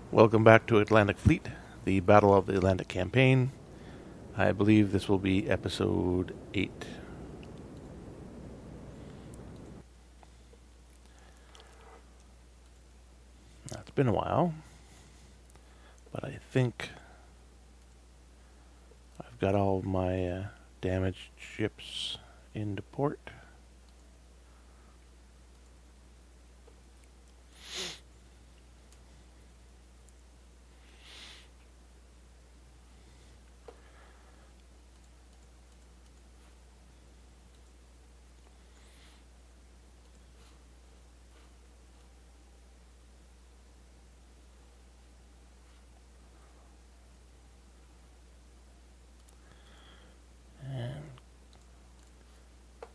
Welcome back to Atlantic Fleet, the Battle of the Atlantic Campaign. I believe this will be episode 8. Now, it's been a while, but I think I've got all of my damaged ships into port.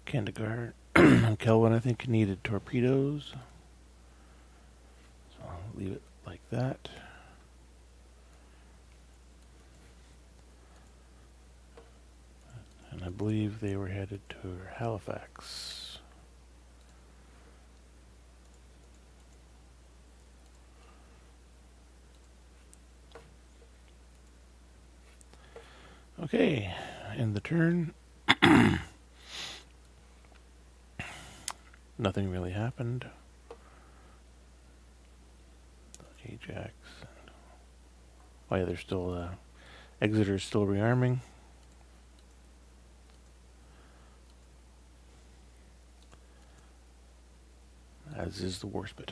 Kandahar and Kelvin, I think, needed torpedoes. So I'll leave it like that. And I believe they were headed to Halifax. Okay, end the turn. Nothing really happened. Ajax. Oh yeah, there's still Exeter's still rearming. As is the Warspit.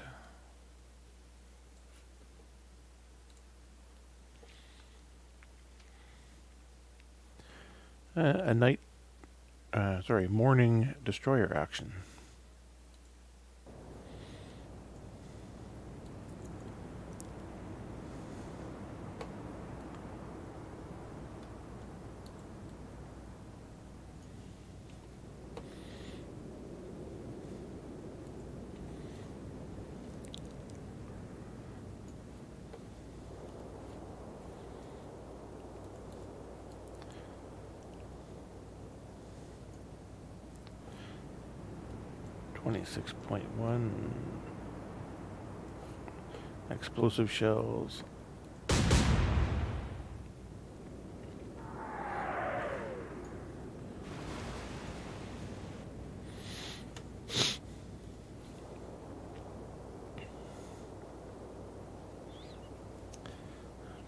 Morning destroyer action. .1 explosive shells.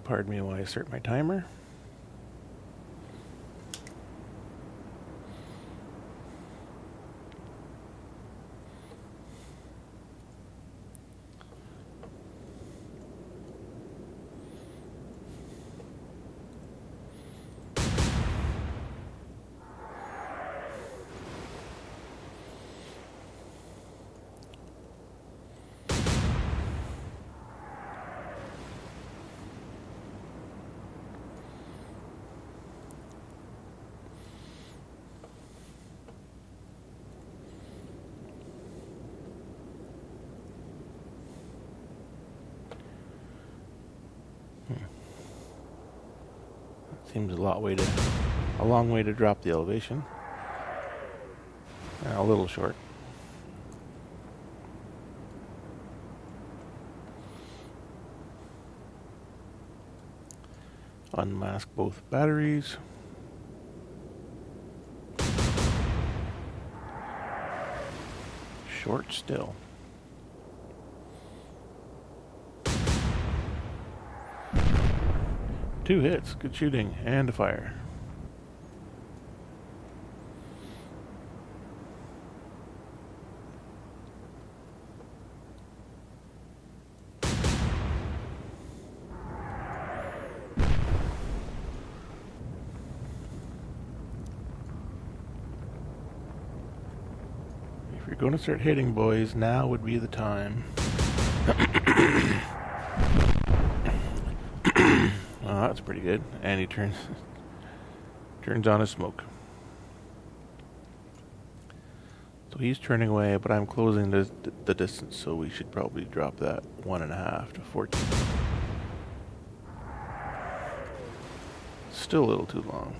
Pardon me while I start my timer. Seems a long way to drop the elevation. A little short. Unmask both batteries. Short still. Two hits, good shooting, and a fire. If you're going to start hitting, boys, now would be the time. Oh, that's pretty good. And he turns on his smoke. So he's turning away, but I'm closing the distance, so we should probably drop that 1.5 to 14. Still a little too long.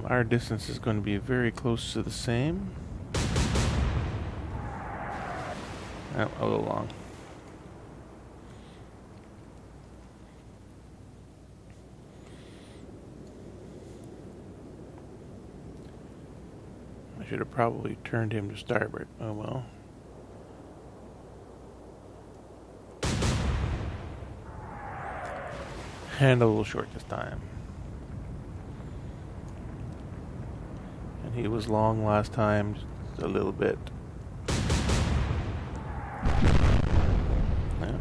Our distance is going to be very close to the same. A little long. should have probably turned him to starboard. Oh well. And a little short this time. And he was long last time, just a little bit. Yeah.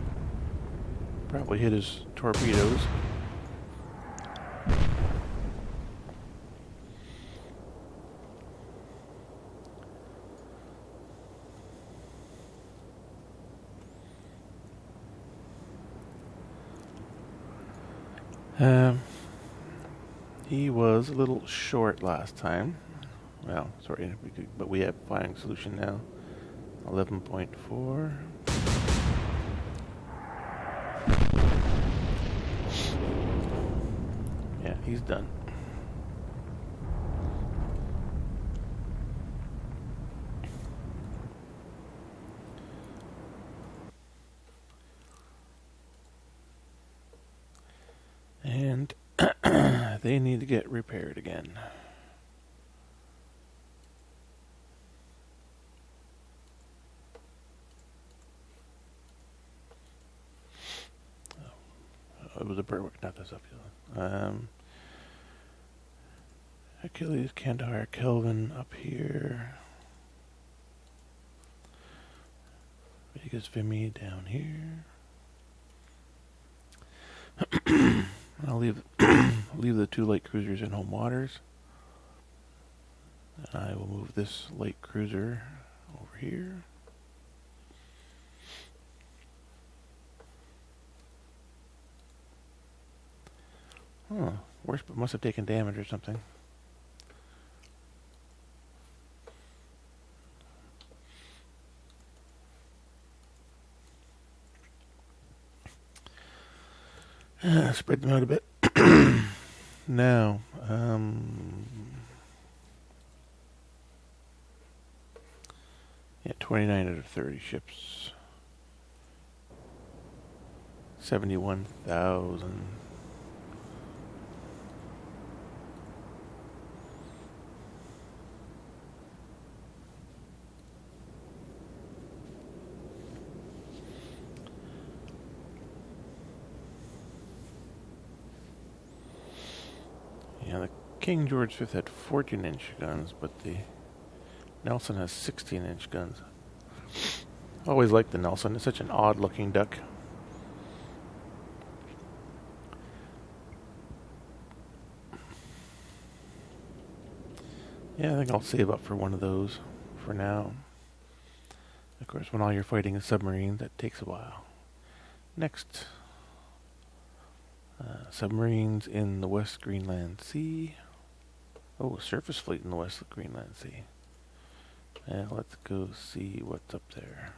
Probably hit his torpedoes. He was a little short last time. Well, sorry, but we have flying solution now. 11.4. Yeah, he's done. And they need to get repaired again. It was a Berwick, not the Zephyr. Achilles, Kandahar, Kelvin up here. Vegas, Vimy down here. I'll leave the 2 light cruisers in home waters. And I will move this light cruiser over here. Oh, worse, but must have taken damage or something. Spread them out a bit. Now, yeah, 29 out of 30 ships. 71,000. Yeah, the King George V had 14-inch guns, but the Nelson has 16-inch guns. Always liked the Nelson. It's such an odd-looking duck. Yeah, I think I'll save up for one of those for now. Of course, when all you're fighting is submarines, that takes a while. Next, submarines in the West Greenland Sea. Oh, surface fleet in the West Greenland Sea. Let's go see what's up there.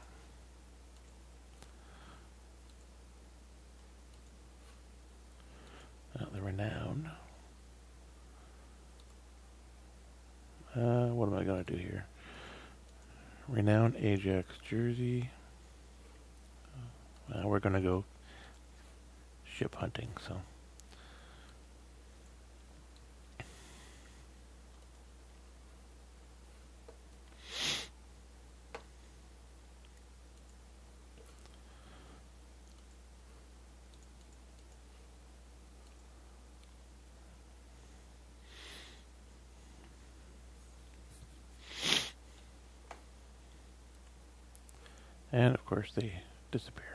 The Renown. What am I going to do here? Renown, Ajax, Jersey. We're going to go ship hunting, so. And of course they disappear.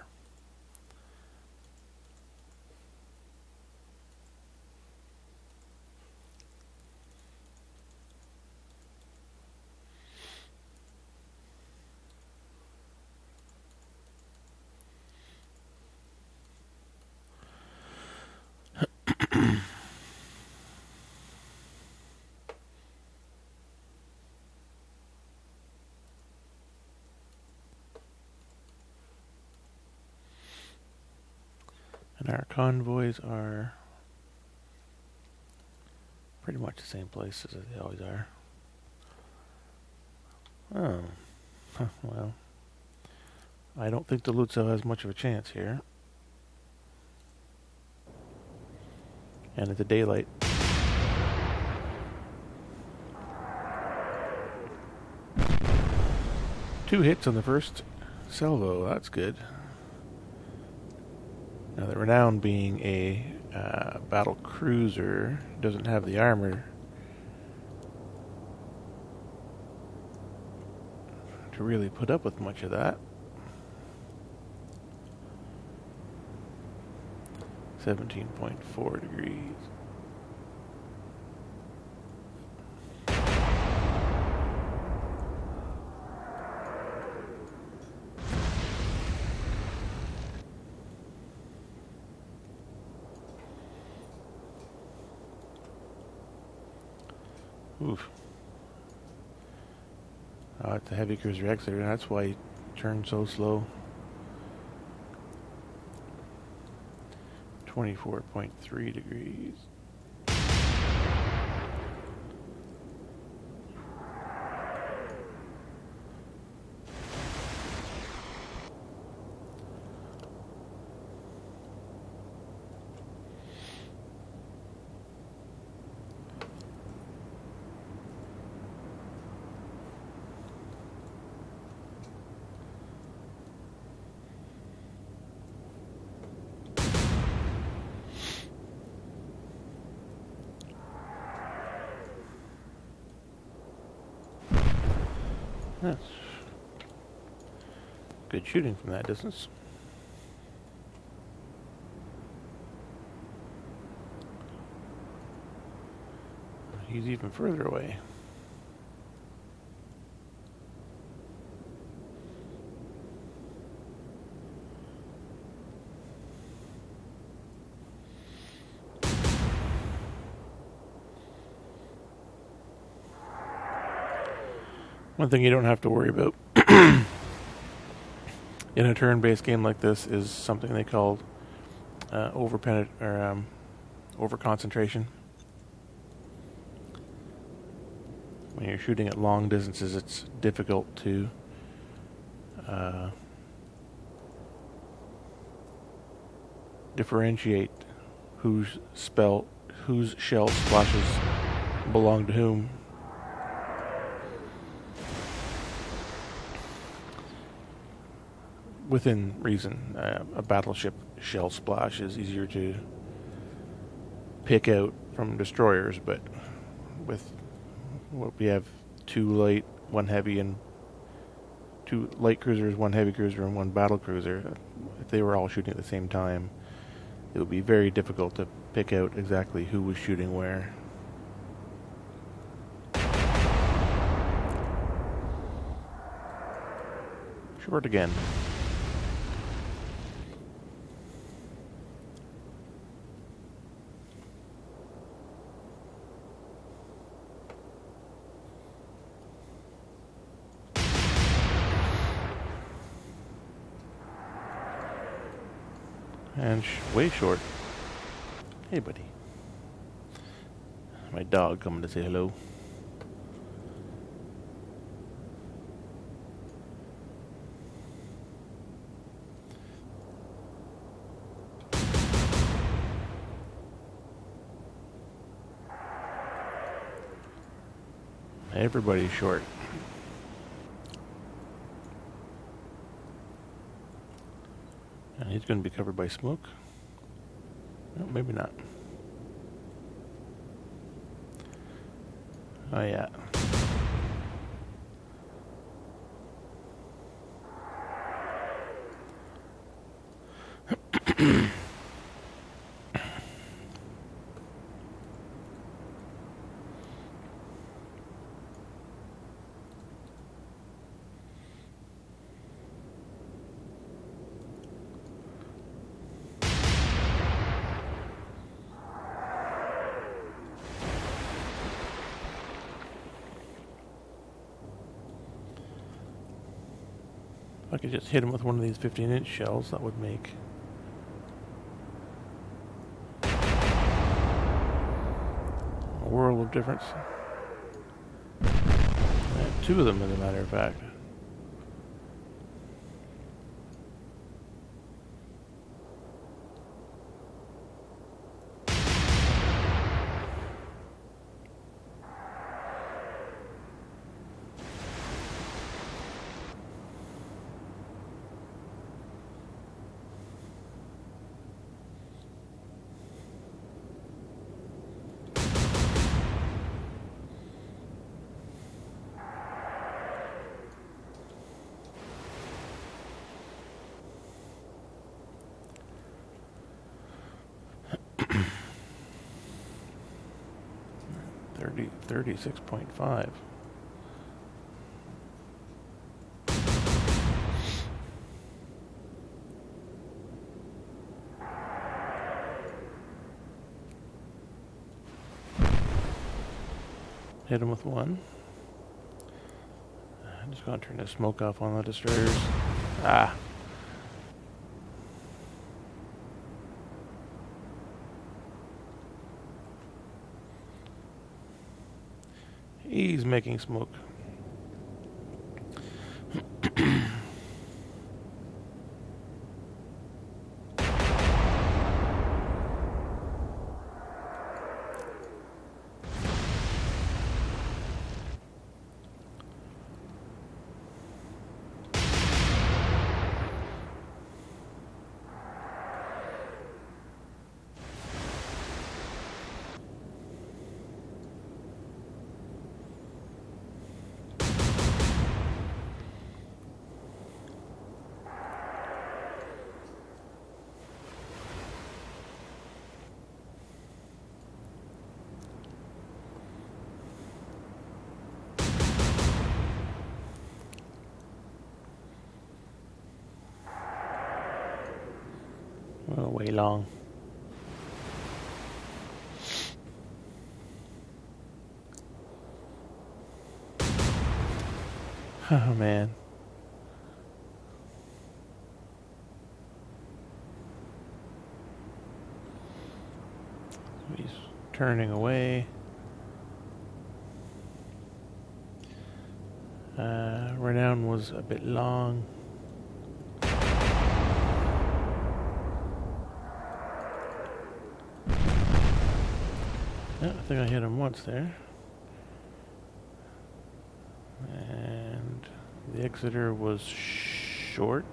And our convoys are pretty much the same places as they always are. Oh, well, I don't think the Lutzow has much of a chance here. And it's a daylight. 2 hits on the first salvo. That's good. Now, the Renown being a battle cruiser doesn't have the armor to really put up with much of that. 17.4 degrees. Oof. It's a heavy cruiser Exeter, and that's why he turned so slow. 24.3 degrees. That's good shooting from that distance. He's even further away. One thing you don't have to worry about in a turn-based game like this is something they call over-concentration. When you're shooting at long distances, it's difficult to differentiate whose shell splashes belong to whom. Within reason, a battleship shell splash is easier to pick out from destroyers, but with what we have 2 light, 1 heavy, and 2 light cruisers, 1 heavy cruiser, and 1 battle cruiser, if they were all shooting at the same time, it would be very difficult to pick out exactly who was shooting where. Short again. And way short. Hey, buddy. My dog coming to say hello. Everybody's short. And he's going to be covered by smoke. No, maybe not. Oh, yeah. If I could just hit him with one of these 15-inch shells, that would make a world of difference. I have 2 of them, as a matter of fact. 36.5. Hit him with one. I'm just gonna turn the smoke off on the destroyers. Ah. He's making smoke. Oh, way long. Oh man. He's turning away. Renown was a bit long. Yeah, I think I hit him once there. And the Exeter was short.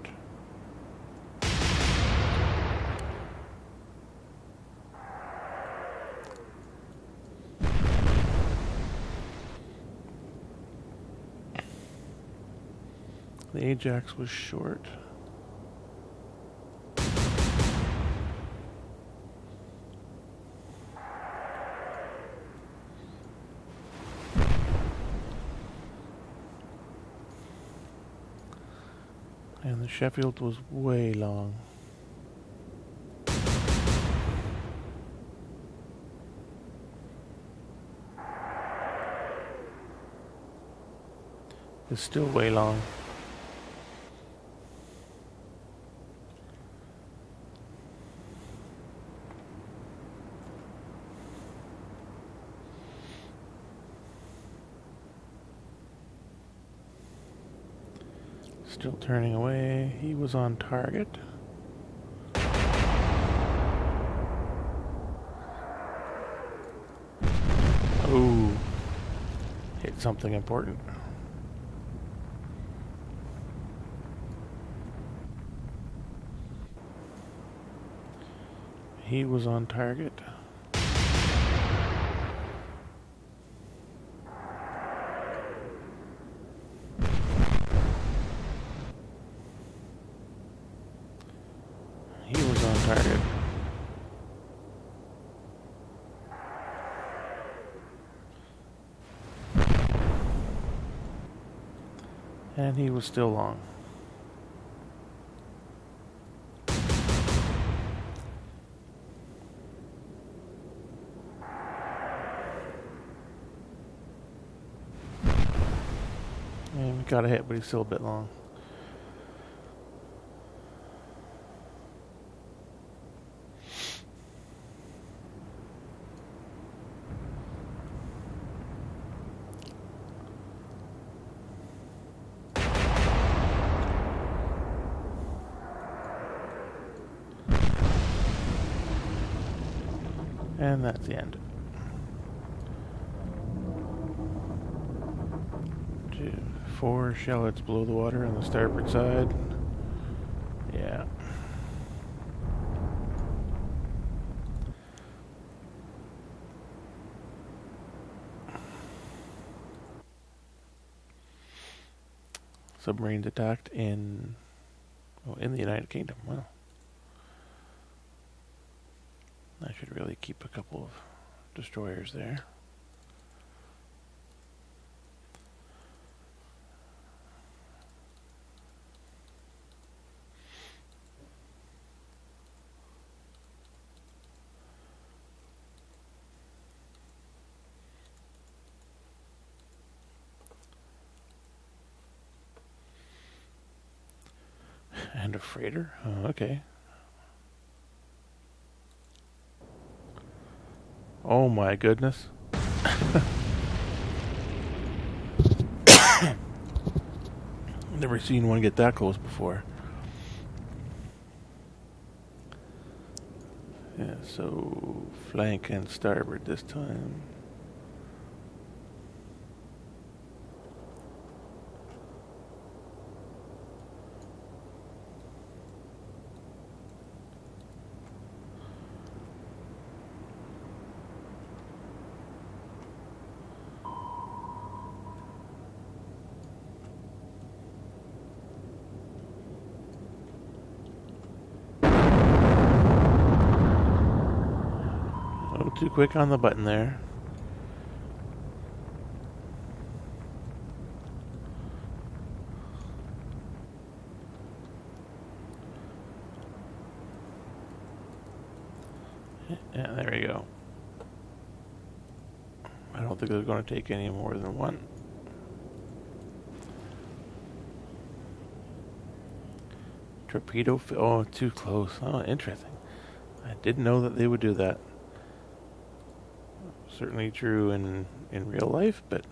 The Ajax was short. And the Sheffield was way long. It's still way long. Still turning away. He was on target. Oh, hit something important. He was on target. He was on target. And he was still long. And we got a hit, but he's still a bit long. And that's the end. 4 shallots below the water on the starboard side. Yeah. Submarines attacked in the United Kingdom. Wow. I should really keep a couple of destroyers there. And a freighter? Oh, okay. Oh my goodness. Never seen one get that close before. Yeah, so flank and starboard this time. Oh, too quick on the button there. Yeah, there we go. I don't think they're going to take any more than one. Torpedo. Oh, too close. Oh, interesting. I didn't know that they would do that. Certainly true in real life, but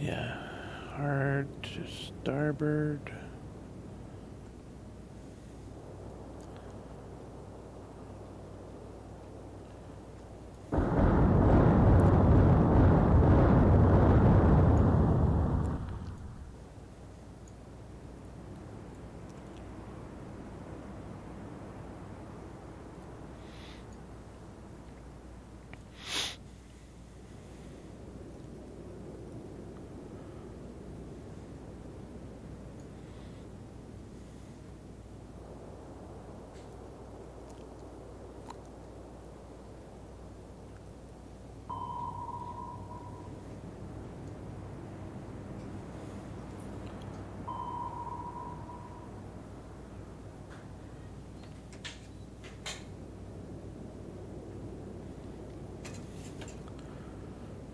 yeah. Hard to starboard.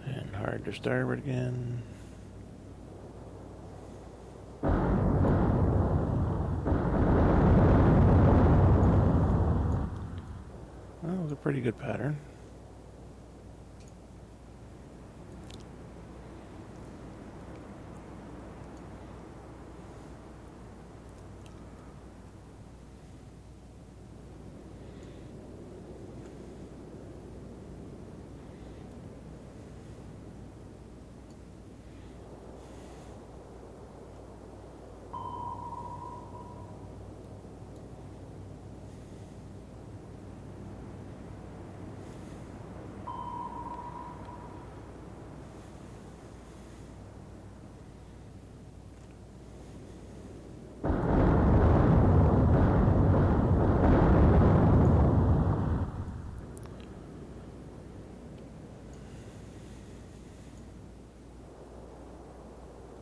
And hard to starboard again. That was a pretty good pattern.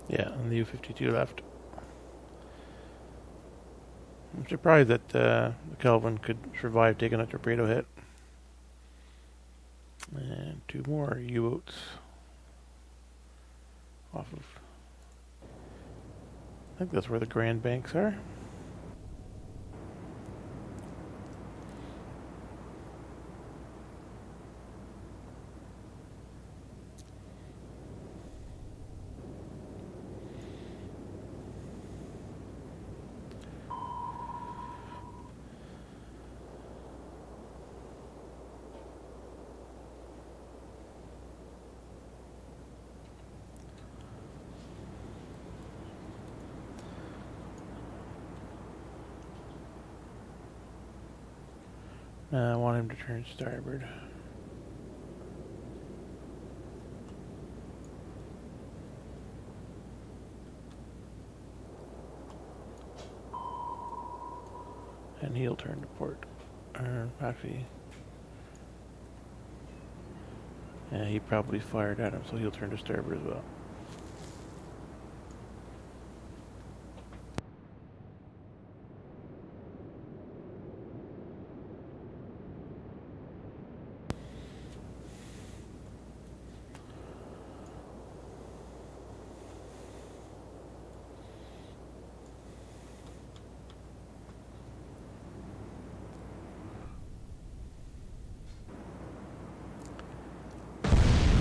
Yeah, and the U-52 left. I'm surprised that the Kelvin could survive taking a torpedo hit. And two more U-boats off of... I think that's where the Grand Banks are. I want him to turn starboard. And he'll turn to port. Actually, yeah, he probably fired at him, so he'll turn to starboard as well.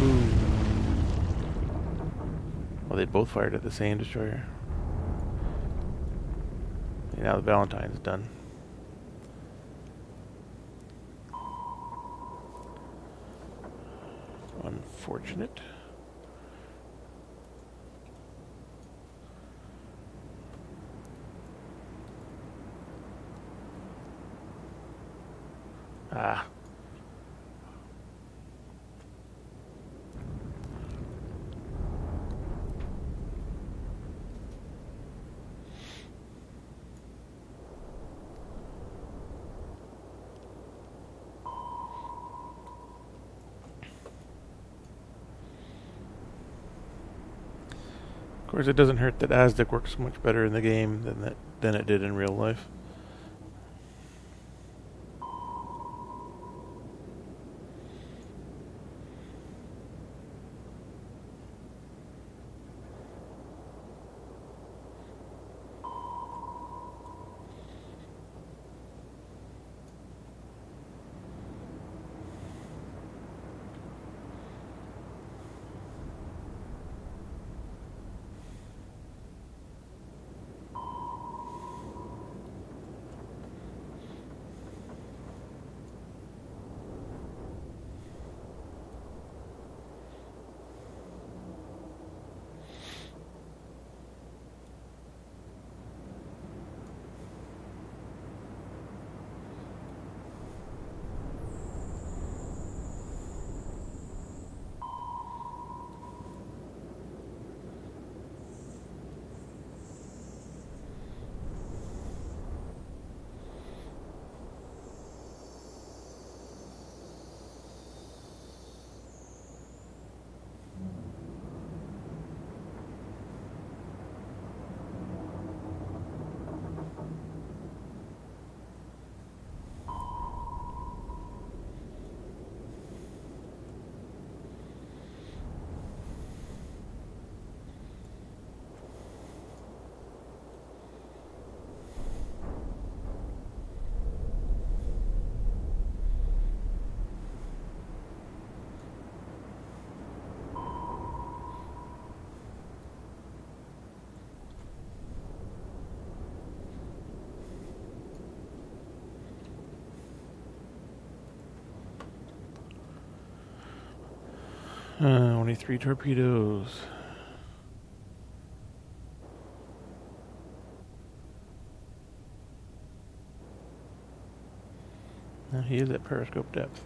Ooh. Well, they both fired at the same destroyer. And now the Valentine's done. Unfortunate. Ah. Of course, it doesn't hurt that Aztec works much better in the game than it did in real life. Only 3 torpedoes. He is at periscope depth.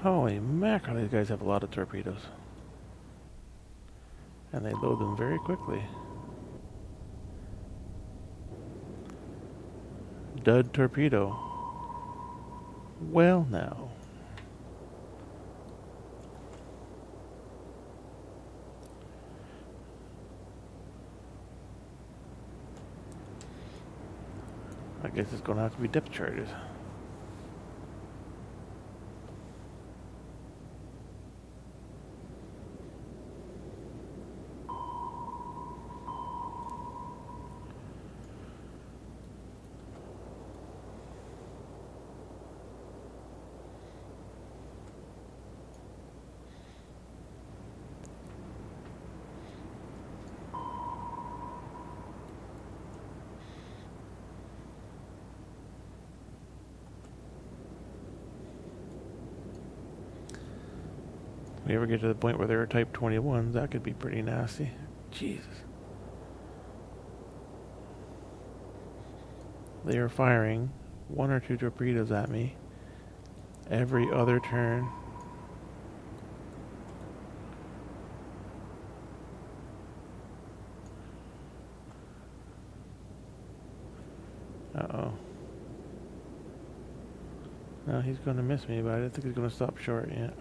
Holy mackerel, these guys have a lot of torpedoes. And they load them very quickly. Dud torpedo. Well now. I guess it's going to have to be depth charges. we ever get to the point where there are Type 21s, that could be pretty nasty. Jesus. They are firing 1 or 2 torpedoes at me every other turn. Uh-oh. No, he's going to miss me, but I don't think he's going to stop short yet.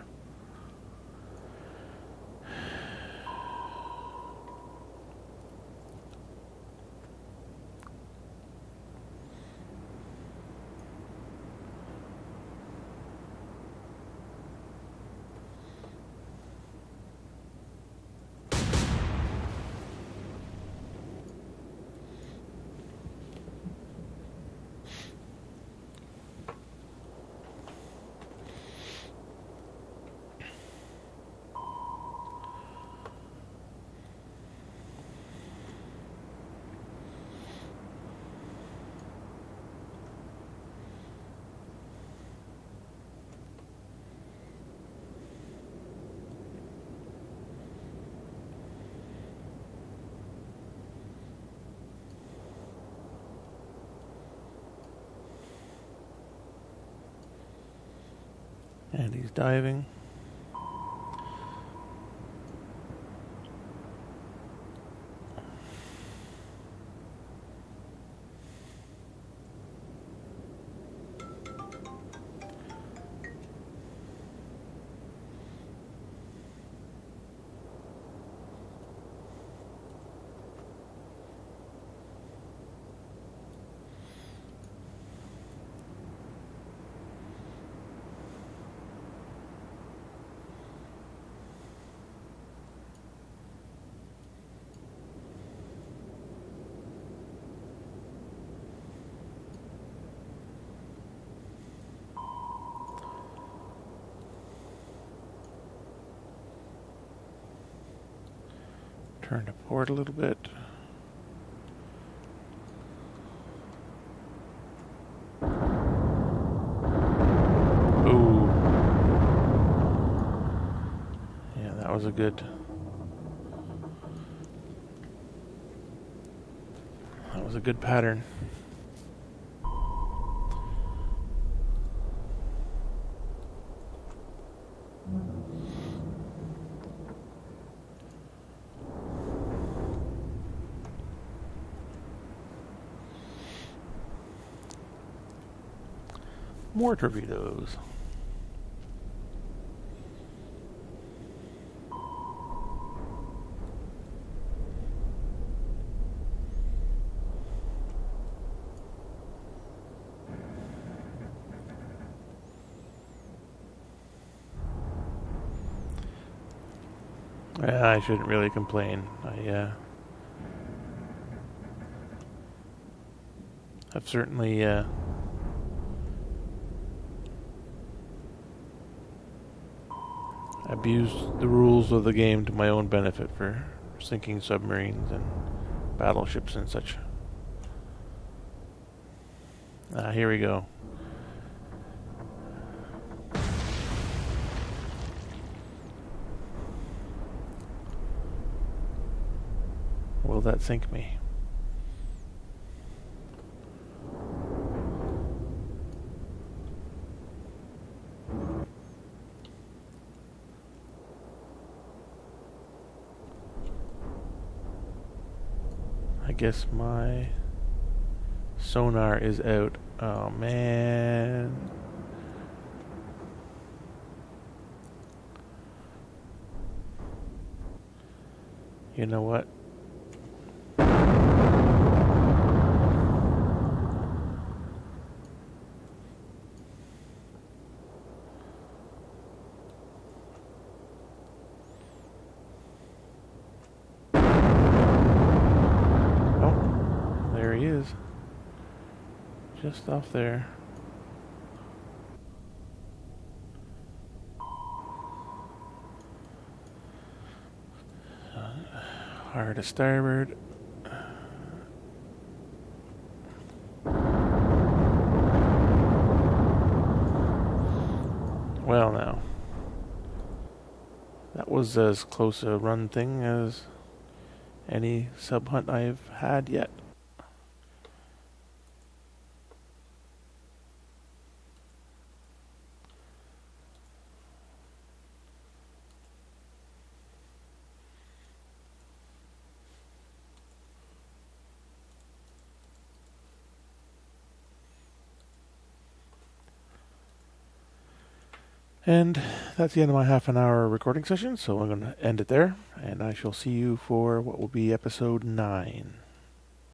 And he's diving. Turn to port a little bit. Ooh. Yeah, that was a good... That was a good pattern. More torpedoes. I shouldn't really complain. I've certainly abused the rules of the game to my own benefit for sinking submarines and battleships and such. Here we go. Will that sink me? I guess my sonar is out. Oh man. You know what? Just off there. Hard to starboard. Well now. That was as close a run thing as any sub hunt I've had yet. And that's the end of my half an hour recording session, so I'm going to end it there, and I shall see you for what will be episode 9.